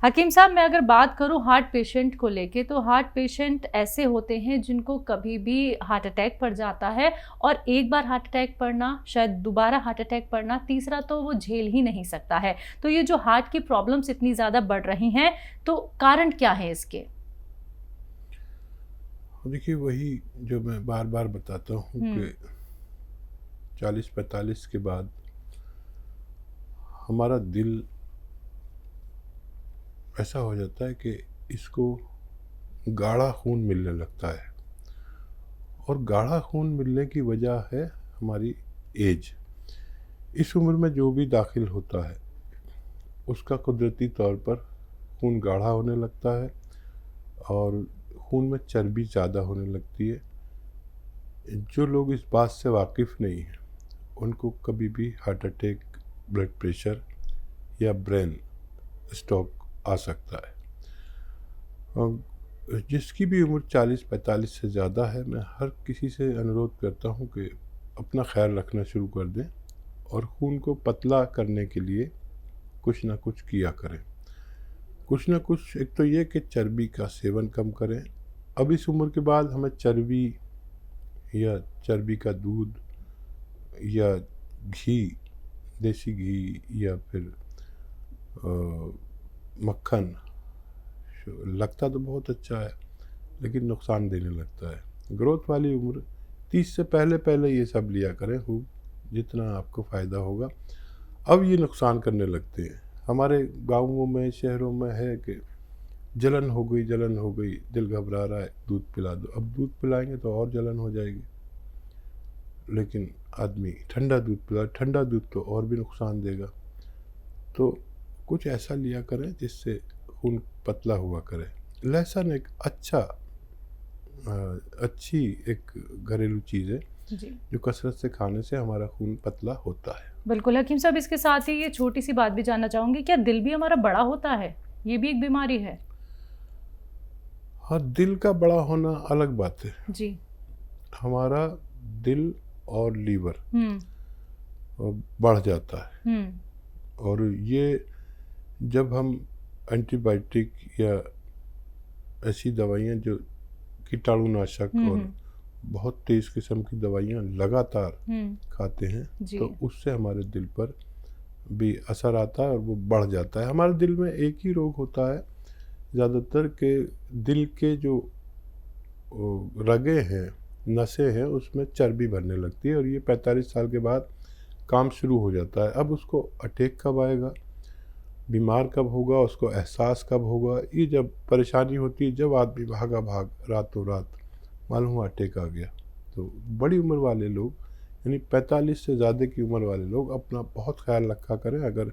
हकीम साहब, मैं अगर बात करूं हार्ट पेशेंट को लेके, तो हार्ट पेशेंट ऐसे होते हैं जिनको कभी भी हार्ट अटैक पड़ जाता है, और एक बार हार्ट अटैक पड़ना, शायद दोबारा हार्ट अटैक पड़ना, तीसरा तो वो झेल ही नहीं सकता है। तो ये जो हार्ट की प्रॉब्लम्स इतनी ज़्यादा बढ़ रही हैं, तो कारण क्या है इसके? देखिए, वही जो मैं बार बार बताता हूँ कि 40-45 के बाद हमारा दिल ऐसा हो जाता है कि इसको गाढ़ा खून मिलने लगता है, और गाढ़ा खून मिलने की वजह है हमारी एज। इस उम्र में जो भी दाखिल होता है उसका कुदरती तौर पर खून गाढ़ा होने लगता है, और खून में चर्बी ज़्यादा होने लगती है। जो लोग इस बात से वाकिफ़ नहीं हैं उनको कभी भी हार्ट अटैक, ब्लड प्रेशर या ब्रेन स्ट्रोक आ सकता है। और जिसकी भी उम्र 40-45 से ज़्यादा है, मैं हर किसी से अनुरोध करता हूँ कि अपना ख्याल रखना शुरू कर दें और खून को पतला करने के लिए कुछ ना कुछ किया करें। कुछ ना कुछ, एक तो ये कि चर्बी का सेवन कम करें। अब इस उम्र के बाद हमें चर्बी या चर्बी का दूध या घी, देसी घी या फिर मक्खन लगता तो बहुत अच्छा है, लेकिन नुकसान देने लगता है। ग्रोथ वाली उम्र 30 से पहले पहले ये सब लिया करें खूब, जितना आपको फ़ायदा होगा। अब ये नुकसान करने लगते हैं। हमारे गाँवों में, शहरों में है कि जलन हो गई, दिल घबरा रहा है, दूध पिला दो। अब दूध पिलाएंगे तो और जलन हो जाएगी, लेकिन आदमी ठंडा दूध पिला, ठंडा दूध तो और भी नुकसान देगा। तो कुछ ऐसा लिया करें जिससे खून पतला हुआ करे। लहसुन एक अच्छी एक घरेलू चीज़ है जी, जो कसरत से खाने से हमारा खून पतला होता है। बिल्कुल हकीम साहब, इसके साथ ही ये छोटी सी बात भी जानना चाहूँगी, क्या दिल भी हमारा बड़ा होता है? ये भी एक बीमारी है? हाँ, दिल का बड़ा होना अलग बात है। जी। हमारा दिल और लीवर हम्म। बढ़ जाता है, हम्म। और ये जब हम एंटीबायोटिक या ऐसी दवाइयाँ जो कीटाणुनाशक और हम्म। बहुत तेज़ किस्म की दवाइयाँ लगातार हम्म। खाते हैं, जी। तो उससे हमारे दिल पर भी असर आता है और वो बढ़ जाता है। हमारे दिल में एक ही रोग होता है ज़्यादातर, के दिल के जो रगे हैं, नसें हैं, उसमें चर्बी भरने लगती है, और ये 45 साल के बाद काम शुरू हो जाता है। अब उसको अटैक कब आएगा, बीमार कब होगा, उसको एहसास कब होगा, ये जब परेशानी होती है, जब आदमी भागा भाग रातों रात मालूम हुआ अटैक आ गया। तो बड़ी उम्र वाले लोग, यानी 45 से ज़्यादा की उम्र वाले लोग अपना बहुत ख्याल रखा करें अगर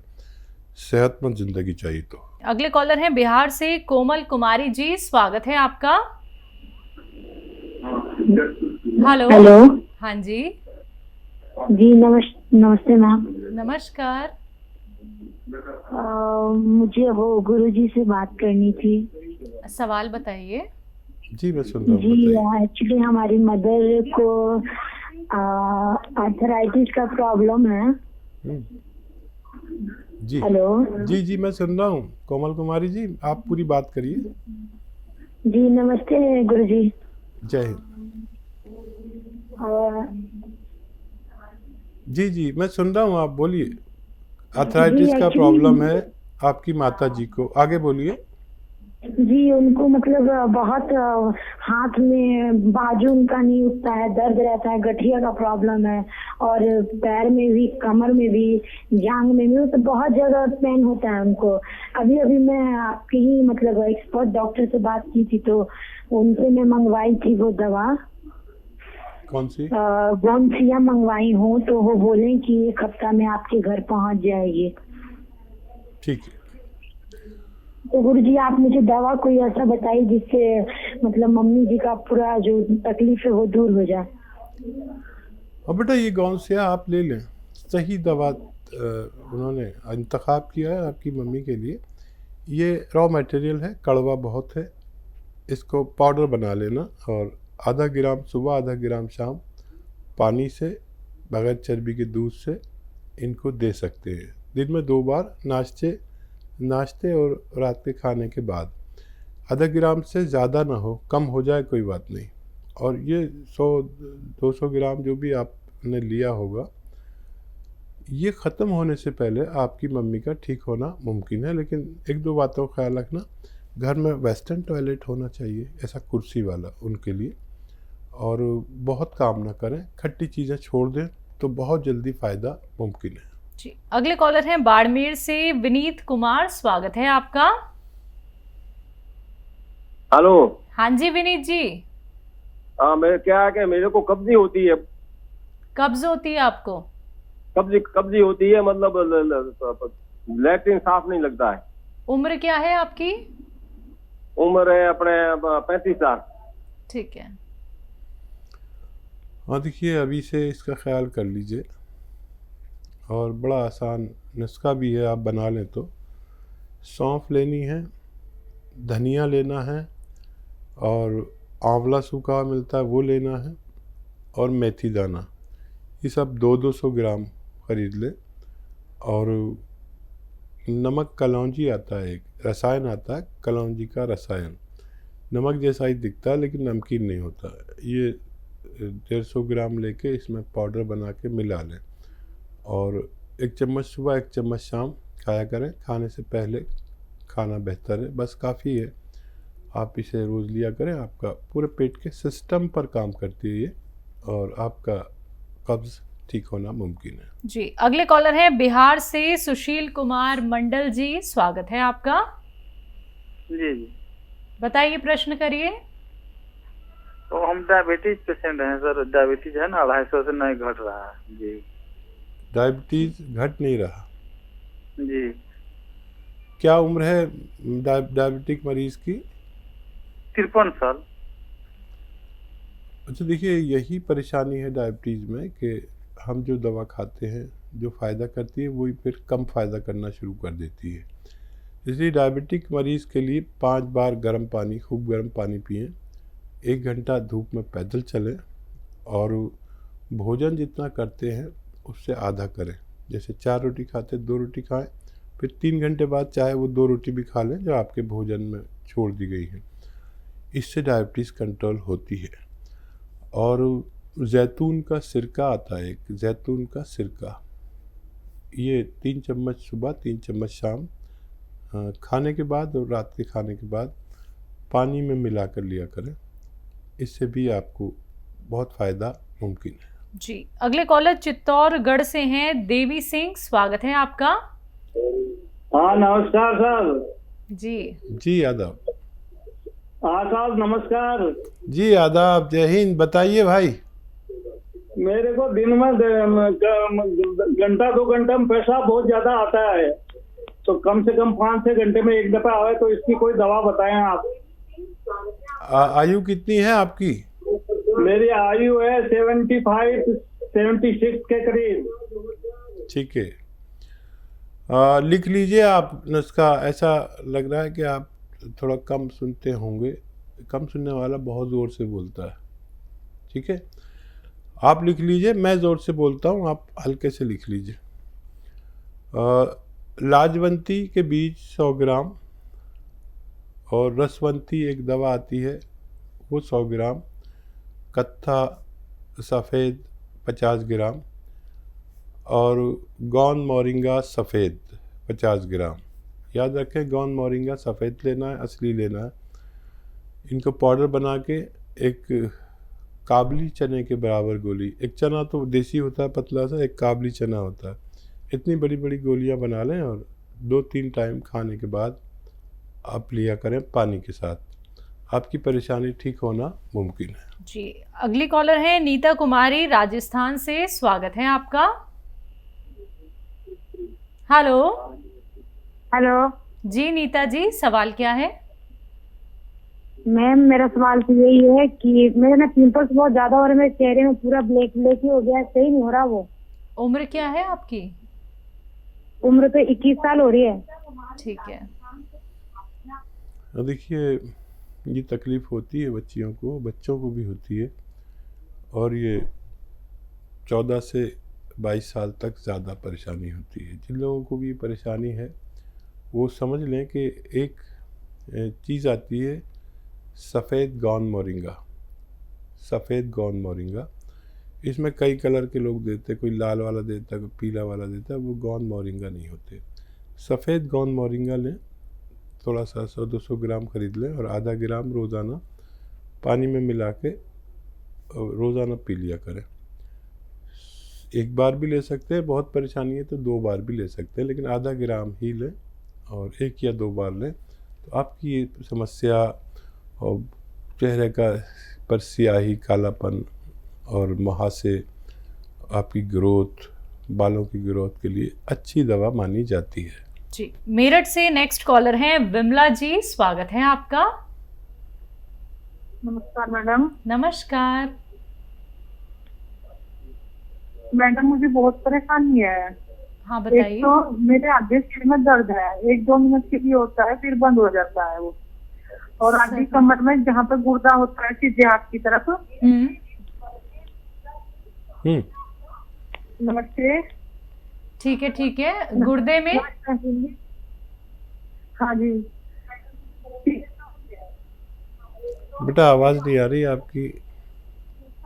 सेहतमंद ज़िंदगी चाहिए तो। अगले कॉलर हैं बिहार से कोमल कुमारी जी, स्वागत है आपका। हेलो। हेलो। हाँ जी। जी नमस्ते मैम। नमस्कार। मुझे वो गुरुजी से बात करनी थी। सवाल बताइए। जी, मैं सुन रहा हूँ, जी, बताइए। एक्चुअली हमारी मदर को आर्थराइटिस का प्रॉब्लम है। जी हेलो। जी जी, मैं सुन रहा हूँ कोमल कुमारी जी, आप पूरी बात करिए। जी नमस्ते गुरुजी। जय हिंद। जी जी, मैं सुन रहा हूँ, आप बोलिए। जी आर्थराइटिस का प्रॉब्लम है एक्चुअली आपकी माता जी को, आगे बोलिए। जी उनको मतलब बहुत हाथ में बाजू उनका नहीं उठता है, दर्द रहता है, गठिया का प्रॉब्लम है, और पैर में भी, कमर में भी, जांघ में भी, तो बहुत जगह पेन होता है उनको। अभी अभी मैं आपके ही मतलब एक्सपर्ट डॉक्टर से बात की थी, तो उनसे मैं मंगवाई थी वो दवा, कौन सी? गोंसिया मंगवाई हूँ, तो वो बोले कि 1 हफ्ता में आपके घर पहुँच जाएगी। ठीक है। तो गुरुजी आप मुझे दवा कोई ऐसा बताइए जिससे मतलब मम्मी जी का पूरा जो तकलीफ है वो दूर हो जाए। अब बेटा, ये गौनसिया आप ले लें, सही दवा उन्होंने इंतखाब किया है आपकी मम्मी के लिए। ये रॉ मटेरियल है, कड़वा बहुत है, इसको पाउडर बना लेना, और आधा ग्राम सुबह, आधा ग्राम शाम, पानी से, बगैर चर्बी के दूध से इनको दे सकते हैं। दिन में 2 बार नाश्ते नाश्ते और रात के खाने के बाद। आधा ग्राम से ज़्यादा ना हो, कम हो जाए कोई बात नहीं। और ये 100-200 ग्राम जो भी आपने लिया होगा, ये ख़त्म होने से पहले आपकी मम्मी का ठीक होना मुमकिन है। लेकिन एक दो बातों का ख्याल रखना, घर में वेस्टर्न टॉयलेट होना चाहिए, ऐसा कुर्सी वाला उनके लिए। और बहुत काम ना करें, खट्टी चीज़ें छोड़ दें तो बहुत जल्दी फ़ायदा मुमकिन है। जी, अगले कॉलर हैं बाड़मेर से विनीत कुमार, स्वागत है आपका। हेलो। हाँ जी विनीत जी। हाँ, मैं क्या है कि मेरे को कब्जी होती है। कब्ज होती है आपको? कब्जी होती है, मतलब लैट्रिन साफ नहीं लगता है। उम्र क्या है आपकी? उम्र है अपने 35 साल। ठीक है। हाँ देखिए, अभी से इसका ख्याल कर लीजिए, और बड़ा आसान नुस्खा भी है, आप बना लें तो। सौंफ लेनी है, धनिया लेना है, और आंवला सूखा मिलता है वो लेना है, और मेथी दाना। ये सब 200-200 ग्राम खरीद ले। और नमक कलौंजी आता है, एक रसायन आता है कलौंजी का रसायन, नमक जैसा ही दिखता है लेकिन नमकीन नहीं होता। ये 150 ग्राम लेके इसमें पाउडर बना के मिला लें, और 1 चम्मच सुबह 1 चम्मच शाम खाया करें। खाने से पहले खाना बेहतर है, बस काफ़ी है। आप इसे रोज़ लिया करें, आपका पूरे पेट के सिस्टम पर काम करती है ये, और आपका कब्ज़ ठीक होना मुमकिन है। जी, अगले कॉलर हैं बिहार से सुशील कुमार मंडल जी, स्वागत है आपका। जी जी, बताइए, प्रश्न करिए। तो हम डायबिटीज पेशेंट हैं सर। डायबिटीज है ना, 250 से नहीं घट रहा है जी। डायबिटीज़ घट नहीं रहा? जी, क्या उम्र है डायबिटिक मरीज़ की? 53 साल। अच्छा देखिए, यही परेशानी है डायबिटीज़ में कि हम जो दवा खाते हैं, जो फ़ायदा करती है वही फिर कम फ़ायदा करना शुरू कर देती है। इसलिए डायबिटिक मरीज़ के लिए 5 बार गर्म पानी, खूब गर्म पानी पिएं, 1 घंटा धूप में पैदल चलें, और भोजन जितना करते हैं उससे आधा करें। जैसे 4 रोटी खाते 2 रोटी खाएं, फिर 3 घंटे बाद चाहे वो 2 रोटी भी खा लें जो आपके भोजन में छोड़ दी गई है। इससे डायबिटीज़ कंट्रोल होती है। और जैतून का सिरका आता है, एक जैतून का सिरका, ये 3 चम्मच सुबह 3 चम्मच शाम खाने के बाद और रात के खाने के बाद पानी में मिला कर लिया करें। इससे भी आपको बहुत फ़ायदा मुमकिन है। जी, अगले कॉलर चित्तौड़गढ़ से हैं देवी सिंह, स्वागत है आपका। हाँ नमस्कार सर। जी आदाब। हाँ साहब नमस्कार। जी आदाब, जय हिंद। बताइए भाई। मेरे को दिन में घंटा 2 घंटा में पेशाब बहुत ज्यादा आता है, तो कम से कम 5-6 घंटे में एक दफा आए, तो इसकी कोई दवा बताएं आप। आयु कितनी है आपकी? मेरी आयु है 75-76 के करीब। ठीक है, लिख लीजिए आप नुस्खा। ऐसा लग रहा है कि आप थोड़ा कम सुनते होंगे, कम सुनने वाला बहुत ज़ोर से बोलता है। ठीक है, आप लिख लीजिए, मैं ज़ोर से बोलता हूँ, आप हल्के से लिख लीजिए। लाजवंती के बीज 100 ग्राम, और रसवंती एक दवा आती है वो 100 ग्राम, कत्था सफ़ेद 50 ग्राम, और गौन मोरिंगा सफ़ेद 50 ग्राम। याद रखें, गौन मोरिंगा सफ़ेद लेना है, असली लेना है। इनको पाउडर बना के एक काबली चने के बराबर गोली, एक चना तो देसी होता है पतला सा, एक काबली चना होता है, इतनी बड़ी बड़ी गोलियां बना लें, और 2-3 टाइम खाने के बाद आप लिया करें पानी के साथ। आपकी परेशानी ठीक होना मुमकिन है। जी, अगली कॉलर है नीता कुमारी राजस्थान से, स्वागत है आपका। हेलो। हेलो जी नीता जी, सवाल क्या है? मैम, मेरा सवाल तो यही है कि मेरे ना पिंपल्स बहुत ज्यादा हो रहे हैं, मेरे चेहरे में पूरा ब्लैक ब्लैक ही हो गया है, सही नहीं हो रहा वो। उम्र क्या है आपकी? उम्र तो 21 साल हो रही है। ठीक है। देखिए, ये तकलीफ़ होती है बच्चियों को, बच्चों को भी होती है, और ये 14 से 22 साल तक ज़्यादा परेशानी होती है। जिन लोगों को भी परेशानी है वो समझ लें कि एक चीज़ आती है सफ़ेद गौन मोरिंगा। सफ़ेद गौन मोरिंगा, इसमें कई कलर के लोग देते, कोई लाल वाला देता, कोई पीला वाला देता, वो गौन मोरिंगा नहीं होते। सफ़ेद गौन मोरिंगा लें, थोड़ा सा 100-200 ग्राम खरीद लें और आधा ग्राम रोज़ाना पानी में मिला के रोज़ाना पी लिया करें। एक बार भी ले सकते हैं, बहुत परेशानी है तो 2 बार भी ले सकते हैं, लेकिन आधा ग्राम ही लें और 1 या 2 बार लें तो आपकी ये समस्या और चेहरे का पर स्याही, कालापन और मुहासे, आपकी ग्रोथ, बालों की ग्रोथ के लिए अच्छी दवा मानी जाती है। जी, मेरठ से नेक्स्ट कॉलर हैं विमला जी, स्वागत है आपका। नमस्कार मैडम। नमस्कार। मैडम मुझे बहुत परेशानी है। हाँ एक बताइए। तो मेरे आगे सिर में दर्द है, 1-2 मिनट के लिए होता है फिर बंद हो जाता है वो, और आगे कमर में जहाँ पे गुर्दा होता है सीधे हाथ की तरफ। नमस्ते। ठीक है, गुर्दे में। हाँ जी। बेटा आवाज़ नहीं आ रही आपकी।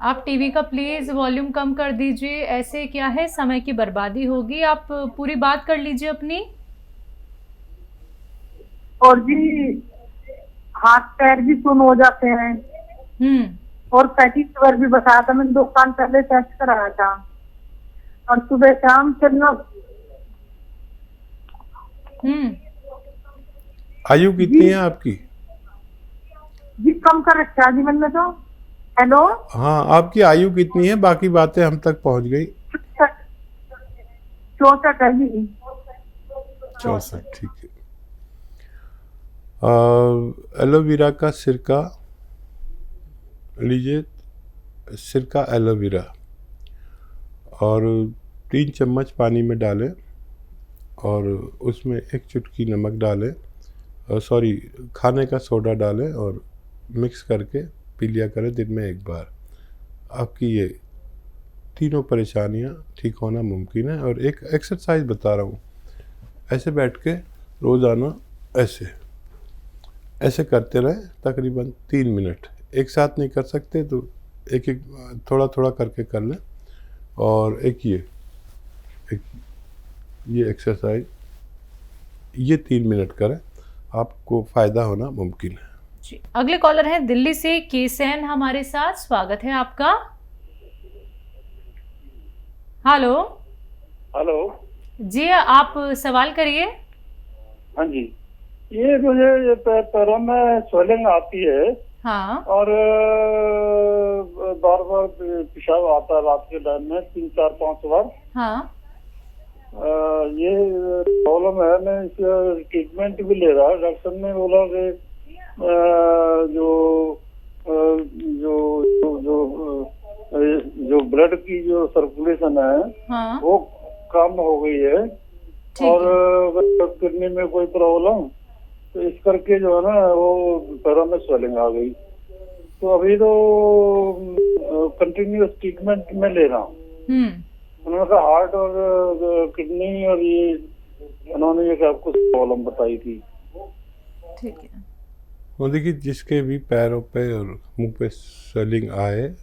आप टीवी का प्लीज वॉल्यूम कम कर दीजिए, ऐसे क्या है समय की बर्बादी होगी। आप पूरी बात कर लीजिए अपनी। और जी हाथ पैर भी सुन हो जाते हैं। और फैटी फीवर भी बताया था, मैंने 2 साल पहले टेस्ट कराया था, और सुबह शाम चलना। आयु कितनी है आपकी? जी कम कर रखा जी मैंने तो। हेलो। हाँ, आपकी आयु कितनी है? बाकी बातें हम तक पहुंच गई। 64 है जी। 64, ठीक है। एलोवेरा का सिरका लीजिए, सिरका एलोवेरा, और 3 चम्मच पानी में डालें और उसमें 1 चुटकी नमक डालें, सॉरी खाने का सोडा डालें और मिक्स करके पी लिया करें दिन में 1 बार। आपकी ये तीनों परेशानियां ठीक होना मुमकिन है। और एक एक्सरसाइज बता रहा हूँ, ऐसे बैठ के रोज़ाना ऐसे करते रहें तकरीबन 3 मिनट। एक साथ नहीं कर सकते तो एक थोड़ा थोड़ा करके कर लें। और ये एक्सरसाइज ये 3 मिनट करें, आपको फ़ायदा होना मुमकिन है। जी, अगले कॉलर हैं दिल्ली से केसैन हमारे साथ, स्वागत है आपका। हेलो। हेलो जी, आप सवाल करिए। हाँ जी, ये मुझे पैरों में स्वेलिंग आती है। हाँ। और बार बार पेशाब आता है रात के टाइम में 3-4-5 बार। हाँ। ये प्रॉब्लम है। मैं इसका ट्रीटमेंट भी ले रहा। डॉक्टर ने बोला कि जो ब्लड की जो सर्कुलेशन है, हाँ। वो कम हो गई है, और किडनी में कोई प्रॉब्लम, तो इस करके जो है ना वो पैरों में स्वेलिंग आ गई। तो अभी तो कंटिन्यूअस ट्रीटमेंट में ले रहा हूँ। उन्होंने कहा हार्ट और किडनी, और ये उन्होंने ये आपको प्रॉब्लम बताई थी। ठीक है। वो देखिए, जिसके भी पैरों पे और मुंह पे स्वेलिंग आए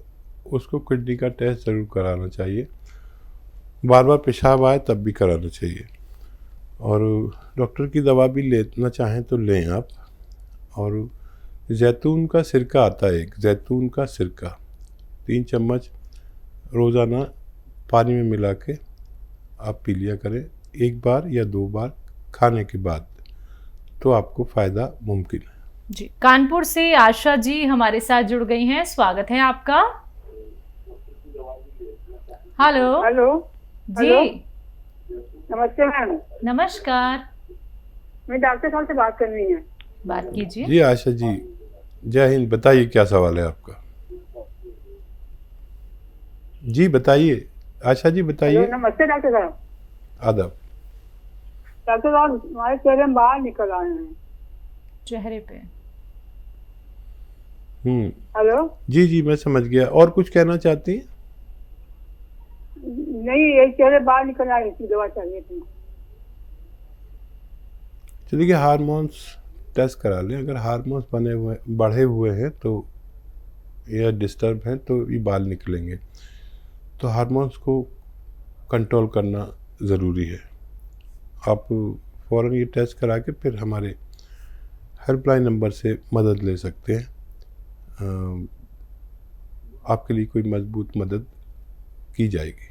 उसको किडनी का टेस्ट ज़रूर कराना चाहिए। बार बार पेशाब आए तब भी कराना चाहिए। और डॉक्टर की दवा भी लेना चाहें तो लें आप। और जैतून का सिरका आता है, एक जैतून का सिरका 3 चम्मच रोज़ाना पानी में मिला के आप पी लिया करें 1 बार या 2 बार खाने के बाद, तो आपको फ़ायदा मुमकिन है। जी, कानपुर से आशा जी हमारे साथ जुड़ गई हैं, स्वागत है आपका। हेलो। हेलो जी। नमस्ते मैम। नमस्कार। मैं डॉक्टर साहब से बात करनी है। बात कीजिए। जी आशा जी, जय हिंद। बताइए क्या सवाल है आपका? जी बताइए आशा जी, बताइए। नमस्ते डॉक्टर साहब। आदाब। डॉक्टर साहब, हमारे चेहरे में बाहर निकल आए हैं चेहरे पे। हेलो। जी मैं समझ गया। और कुछ कहना चाहती हैं? नहीं, एक चेहरे बाहर निकल आए, इसकी दवा चाहिए थी। तो देखिए हार्मोन्स टेस्ट करा लें। अगर हार्मोन्स बढ़े हुए हैं तो या डिस्टर्ब हैं तो ये बाल निकलेंगे। तो हार्मोन्स को कंट्रोल करना ज़रूरी है। आप फ़ौरन ये टेस्ट करा के फिर हमारे हेल्पलाइन नंबर से मदद ले सकते हैं। आपके लिए कोई मजबूत मदद की जाएगी।